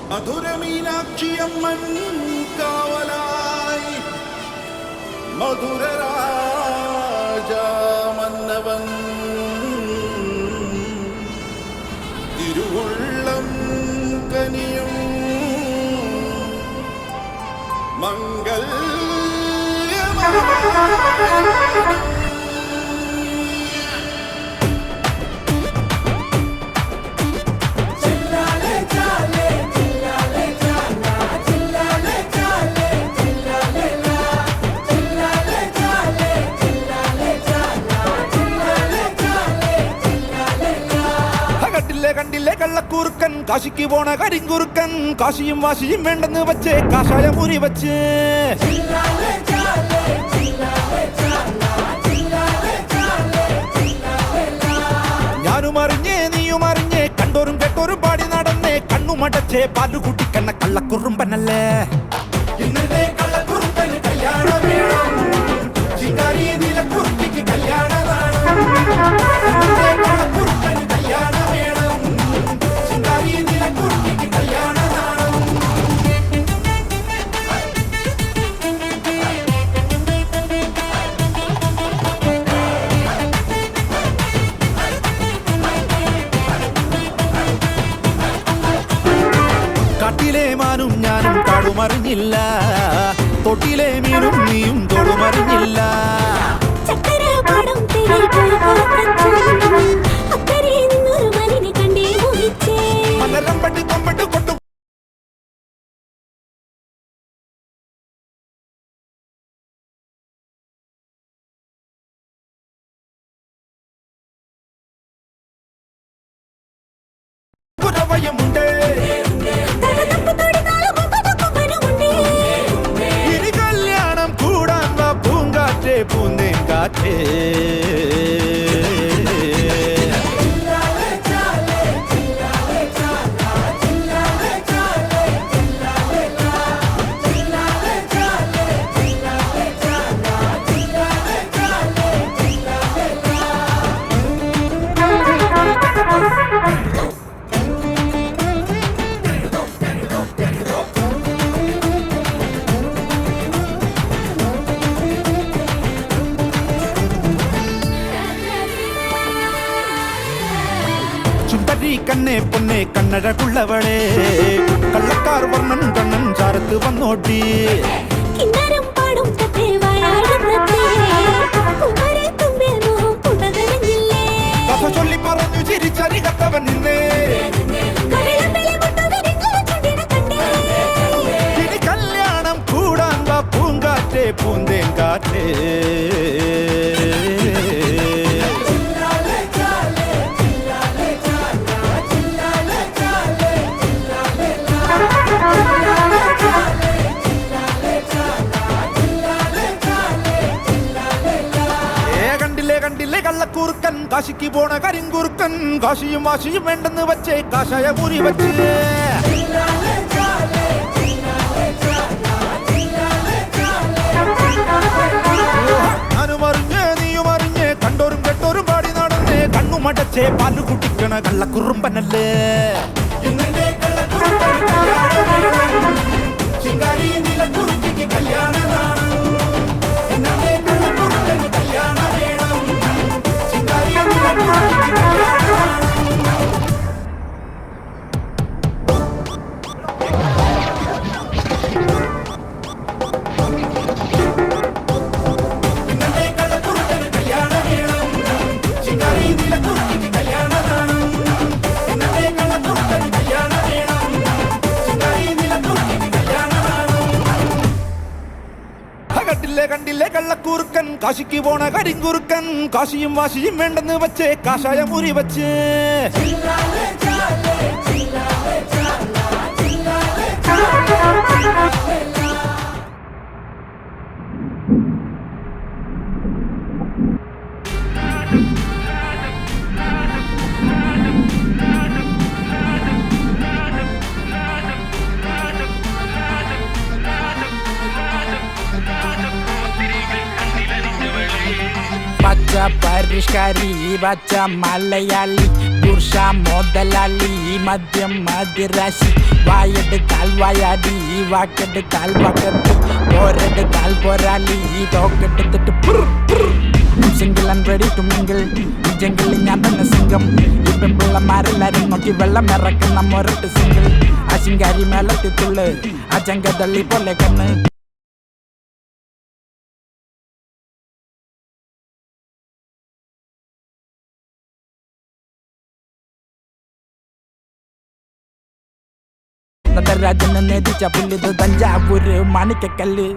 മധുര മീനാക്ഷിയമ്മൻ കാവലായി മധുര രാജാമന്നവൻ തിരുവുള്ളം കനിയും മംഗല്യമാ കണ്ടില്ലേ കള്ളക്കൂർക്കൻ കാശിക്ക് പോണ കരിങ്കുറുക്കൻ കാശിയും വാശിയും വേണ്ടെന്ന് വച്ചേ കാഷായ മുറി വച്ച് ഞാനും അറിഞ്ഞേ നീയും അറിഞ്ഞേ കണ്ടോരും കേട്ടോരും പാടി നടന്നേ കണ്ണുമടച്ചേ പാലു കുട്ടിക്കണ്ണ കള്ളക്കുറുമ്പനല്ലേ ഇന്നത്തെ കള്ളക്കുറുമ്പന് കല്യാണം വേണം ചിങ്കാരി നീലക്കുറുപ്പിക്ക് കല്യാണമാണ് കള്ളക്കുറുമ്പന് കല്യാണം കാട്ടിലെ മാനും ഞാനും കാടുമറിഞ്ഞില്ല തൊട്ടിലെ മീനും നീയും തൊടുമറിഞ്ഞില്ല മലരമ്പട്ട് കൊമ്പട്ട് കൊട്ടു പുരവയമുണ്ട് ഇനി കല്യാണം കൂടാൻ വാ പൂങ്കാറ്റേ പൂന്തേൻ കാറ്റേ ചുണ്ടരി കണ്ണേ പൊന്നെ കണ്ണഴകുള്ളവളെ കള്ളക്കാർ വർണ്ണൻ കണ്ണൻ ചാരത്ത് വന്നോട്ടി കഥ ചൊല്ലി പറഞ്ഞു ചിരിച്ചരികത്തവൻ നിന്നേ ഇനി കല്യാണം കൂടാൻ വാ പൂങ്കാറ്റേ പൂന്തേൻ കാറ്റേ കണ്ടില്ലേ കള്ളക്കൂർക്കൻ കാശിക്ക് പോണ കരിങ്കുറുക്കൻ കാശിയും വാശിയും വേണ്ടെന്ന് വച്ചേ കാഷായ മുറി വച്ച് ഞാനും അറിഞ്ഞേ നീയും അറിഞ്ഞേ കണ്ടോരും കേട്ടോരും പാടി നടന്നേ കണ്ണുമടച്ചേ പാലു കുട്ടിക്കണ കള്ളക്കുറുമ്പനല്ലേ ചിങ്കാരി നീലക്കുറുപ്പിക്ക് കല്യാണമാണ് കണ്ടില്ലേ കള്ളക്കൂർക്കൻ കാശിക്ക് പോണ കരിങ്കുറുക്കൻ കാശിയും വാശിയും വേണ്ടെന്ന് വച്ചേ കാഷായ മുറി വച്ച് പരിഷ്കാരി ബച്ച മലയാളി പുരുഷ മുതലാളി മദ്യം മദിരാശി വായെടുത്താൽ വായാടി വാക്കെടുത്താൽ വകത്തി പോരെടുത്താൽ പോരാളി തോക്കെടുത്തിട്ട് single and ready to mingle ഈ ജംഗിളിൽ ഞാൻ തന്നെ സിംഗം ഈ പെൺപിള്ളമാരെല്ലാരും നോക്കി വെള്ളം ഇറക്കുന്ന മൊരട്ട് സിംഗിൾ ആ ശിങ്കാരി മേളത്തിത്തുള്ളു ആ ചങ്കതള്ളി പോലെ കണ്ണ് നടരാജനെ നേതിച്ച പുല്ലിത് Thanjavur Manikyakkallu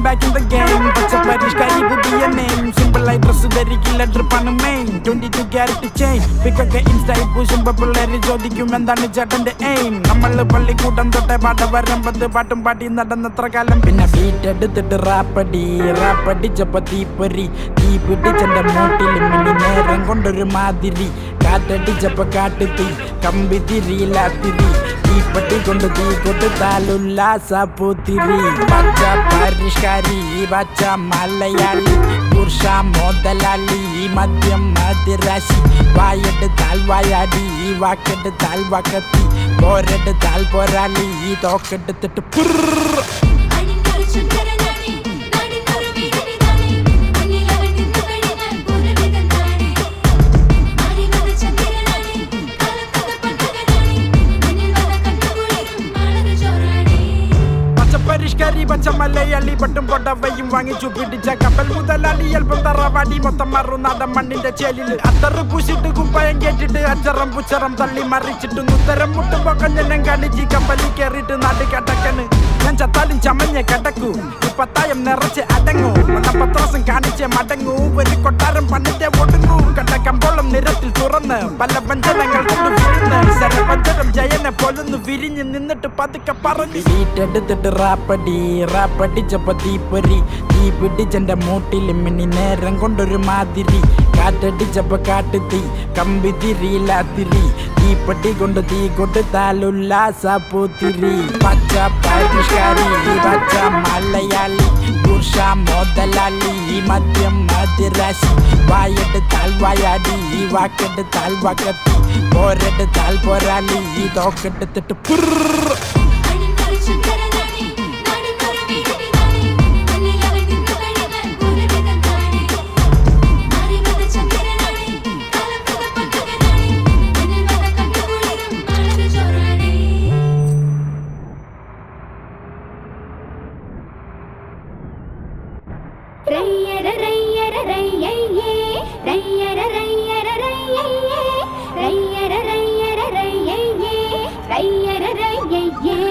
back in the game പച്ച പരിഷ്കാരി പുതിയ നെയിം സിമ്പിളായി ഡ്രസ് ധരിക്കില്ല ഡ്രിപ്പാണ് മെയിൻ 22 ക്യാരറ്റ് ചെയിൻ പിക്കൊക്കെ ഇൻസ്റ്റൈൽ പൂശുമ്പോ പിള്ളേര് ചോദിക്കും എന്താണ് ചേട്ടന്റെ എയിം നമ്മള് പള്ളിക്കൂട്ടം തൊട്ടേ പാട്ട വരമ്പത് പാട്ടും പാട്ടി നടന്നത്ര കാലം പിന്നെ ബീറ്റ് എടുത്തിട്ട് റാപ്പടിച്ചപ്പോ തീപ്പൊരി തീ പിടിച്ചെന്റെ മൂട്ടിൽ മിനി നേരം കൊണ്ടൊരു മാതിരി കാറ്റടിച്ചപ്പോ കാട്ടുതീ കമ്പി തിരിയില്ലാത്തിരി തീപ്പട്ടി കൊണ്ട് തീ കൊടുത്താലുല്ലാസ പൂത്തിരി പച്ച പരിഷ്കാരി പച്ച മലയാളി പുരുഷ മുതലാളി മദ്യം മതിരാശി വായെടുത്താൽ വായാടി വാക്കെടുത്താൽ വകത്തി പോരെടുത്താൽ പോരാളി തോക്കെടുത്തിട്ട് പരിഷ്കാരി പച്ച മലയാളി പട്ടും പൊടവയും വാങ്ങിച്ചു പിടിച്ച കപ്പൽ മുതലാളി അല്പം തറവാടി മൊത്തം മറുനാടൻ മണ്ണിന്റെ ചേലില് അത്തറ് പൂശിട്ട് കുപ്പായം കേട്ടിട്ട് അച്ചറം പുച്ചറം തള്ളി മറിച്ചിട്ട് ഉത്തരം മുട്ടുമ്പോ കഞ്ഞനം കളിച്ച് കപ്പലിൽ കയറിയിട്ട് നാട് കടക്കണ് ഞാൻ ചത്താലും ചമഞ്ഞ കിടക്കൂ പത്തായം നിറച്ച് അടങ്ങൂ പത്രാസം കാണിച്ച് മടങ്ങൂ ഒരു കൊട്ടാരം പണിന്റെ ഒടുങ്ങൂ കണ്ടക്കമ്പോളം നിരത്തിൽ തുറന്ന് പല വഞ്ചനങ്ങൾ കൊണ്ട് വിരുന്ന് ശരപഞ്ചരം ജയനെ പോലൊന്ന് വിരിഞ്ഞ് നിന്നിട്ട് പതുക്കെ പറഞ്ഞു വീട്ടെടുത്തിട്ട് റാപ്പടിച്ചപ്പോ തീപ്പൊരി തീ പിടിച്ചെന്റെ മൂട്ടിൽ മിനി നേരം കൊണ്ടൊരു മാതിരി കാറ്റടിച്ചപ്പോ കാട്ടുതീ കമ്പി തിരിയില്ലാത്തിരി തീപ്പട്ടി കൊണ്ട് തീ കൊടുത്താലുല്ലാസ പൂത്തിരി പച്ച പരിഷ്കാരി പച്ച മലയാളി പുരുഷ മുതലാളി മദ്യം മതിരാശി വായെടുത്താൽ വായാടി വാക്കെടുത്താൽ വകത്തി പോരെടുത്താൽ പോരാളി തോക്കെടുത്തിട്ട് Rayya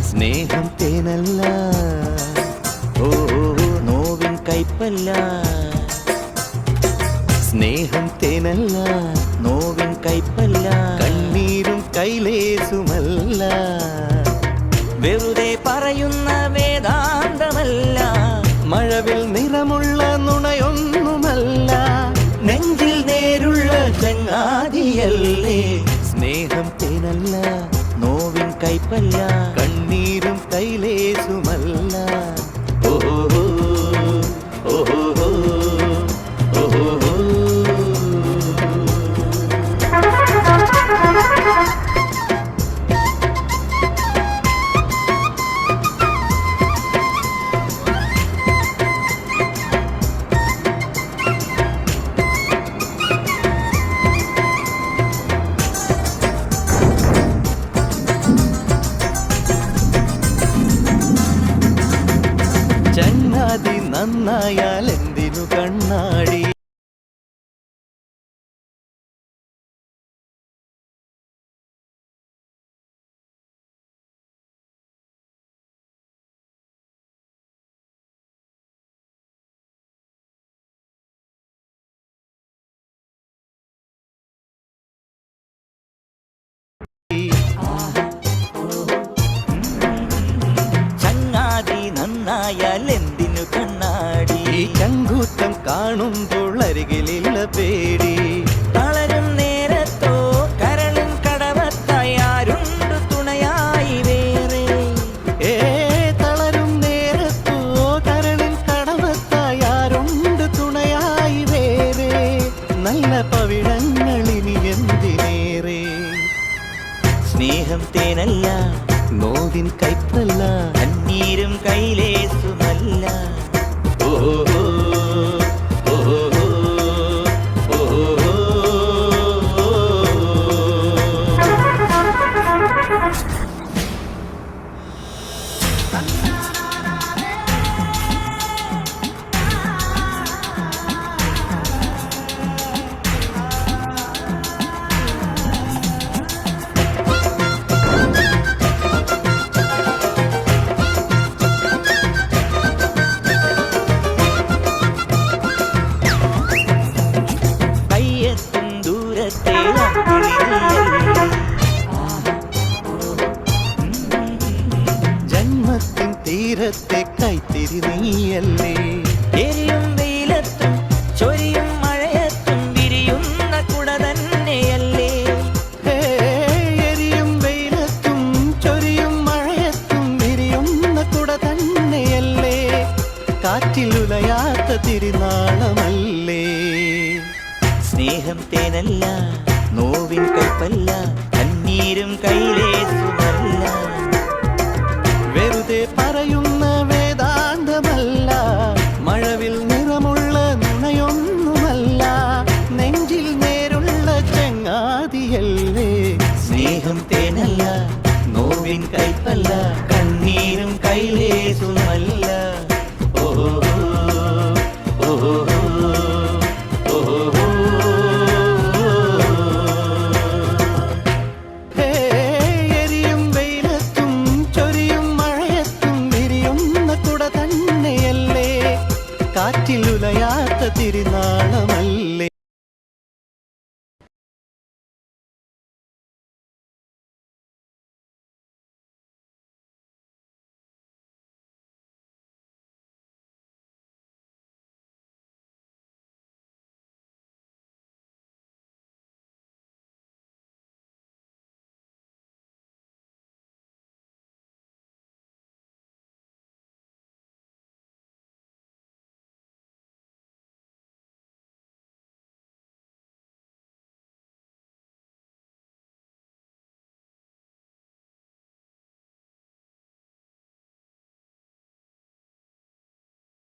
സ്നേഹം തേനല്ല, ഓ നോവിൻ കൈപ്പല്ല. സ്നേഹം തേനല്ല, നോവിൻ കൈപ്പല്ല, കണ്ണീരും കൈലേസുമല്ല. വെറുതെ പറയുന്ന വേദാന്തമല്ല, മഴവിൽ നിറമുള്ള നുണയൊന്നുമല്ല, നെഞ്ചിൽ നേരുള്ള ചങ്ങാതിയല്ലേ. സ്നേഹം തേനല്ല, നോവിൻ കൈപ്പല്ല, കണ്ണീരും കൈലേസുമല്ല. ഓ ഓ ഓ ചങ്ങാതി നന്നായാൽ എന്തിനു കണ്ണാടി. ചങ്ങാതി നന്നായാൽ എന്തിനു കണ്ണാടി. ഈ ചങ്കൂറ്റം കാണുമ്പോൾ അരികിലില്ല പേടി. തളരും നേരത്തോ കരളും കടവത്തായി ആരുണ്ട് തുണയായി വേറെ. തളരും നേരത്തോ കരളിൻ കടവത്തായി ആരുണ്ട് തുണയായി വേറെ. നല്ല പവിഴങ്ങളിനി എന്തിനേറെ. സ്നേഹം തേനല്ല നോവിൻ കൈപ്പല്ല കണ്ണീരും കൈലേസുമല്ല. ഓ ഓ, ഓ, ഓ, ഓ, കയ്യെത്തും ദൂരത്തെ അമ്പിളിയല്ലേ. ജന്മത്തിൻ തീരത്തെ കൈത്തിരി നീയല്ലേ. എരിയും വെയിലത്തും ചൊരിയും മഴയത്തും വിരിയുന്ന കുട തന്നെയല്ലേ. എരിയും വെയിലത്തും ചൊരിയും മഴയത്തും വിരിയുന്ന കുട തന്നെയല്ലേ. കാറ്റിലുലയാത്ത തിരുനാളമല്ലേ. സ്നേഹം തേനല്ല നോവിൻ കൈപ്പല്ല കണ്ണീരും കൈലേസുമല്ല. വെറുതെ പറയുന്ന വേദാന്തമല്ല. മഴവിൽ നിറമുള്ള നുണയൊന്നുമല്ല. നെഞ്ചിൽ നേരുള്ള ചങ്ങാതിയല്ലേ. സ്നേഹം തേനല്ല നോവിൻ കൈപ്പല്ല കണ്ണീരും കൈലേസുമല്ല. ഓ ഓ, ഓ, ഓ, ഓ. എരിയും വെയിലത്തും ചൊരിയും മഴയത്തും വിരിയുന്ന കുട തന്നെയല്ലേ. കാറ്റിലുലയാത്ത തിരുനാളം